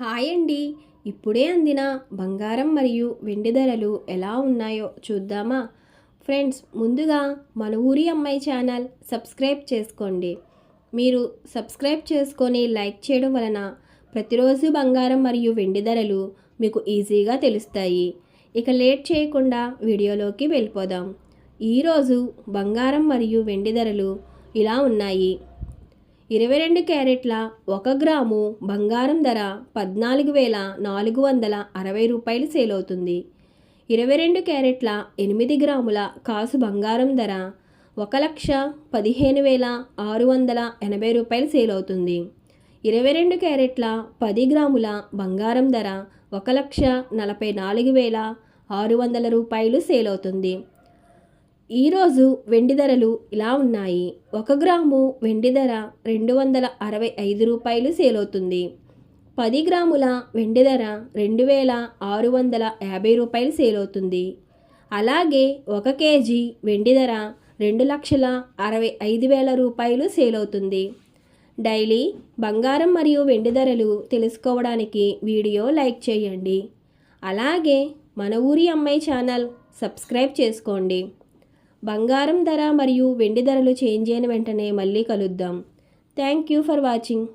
Hi అండి. ఇప్పుడే అందిన బంగారం మరియు వెండి ధరలు ఎలా ఉన్నాయో చూద్దామా? ఫ్రెండ్స్, ముందుగా మన ఊరి అమ్మాయి ఛానల్ సబ్స్క్రైబ్ చేసుకోండి. మీరు సబ్స్క్రైబ్ చేసుకొని లైక్ చేయడం వలన ప్రతిరోజు బంగారం మరియు వెండి ధరలు మీకు ఈజీగా తెలుస్తాయి. ఇక లేట్ చేయకుండా వీడియోలోకి వెళ్ళిపోదాం. ఈరోజు బంగారం మరియు వెండి ధరలు ఇలా ఉన్నాయి. 22 క్యారెట్ల 1 గ్రాము బంగారం ధర 14,460 రూపాయలు సేల్ అవుతుంది. 22 క్యారెట్ల 8 గ్రాముల కాసు బంగారం ధర 1,15,680 రూపాయలు సేల్ అవుతుంది. 22 క్యారెట్ల 10 గ్రాముల బంగారం ధర 1,44,600 రూపాయలు సేల్ అవుతుంది. ఈరోజు వెండి ధరలు ఇలా ఉన్నాయి. 1 గ్రాము వెండి ధర 265 రూపాయలు సేల్ అవుతుంది. 10 గ్రాముల వెండి ధర 2,650 రూపాయలు సేల్ అవుతుంది. అలాగే 1 కేజీ వెండి ధర 2,65,000 రూపాయలు సేల్ అవుతుంది. డైలీ బంగారం మరియు వెండి ధరలు తెలుసుకోవడానికి వీడియో లైక్ చేయండి. అలాగే మన ఊరి అమ్మాయి ఛానల్ సబ్స్క్రైబ్ చేసుకోండి. బంగారం ధర మరియు వెండి ధరలు చేంజ్ అయిన వెంటనే మళ్ళీ కలుద్దాం. Thank you for watching.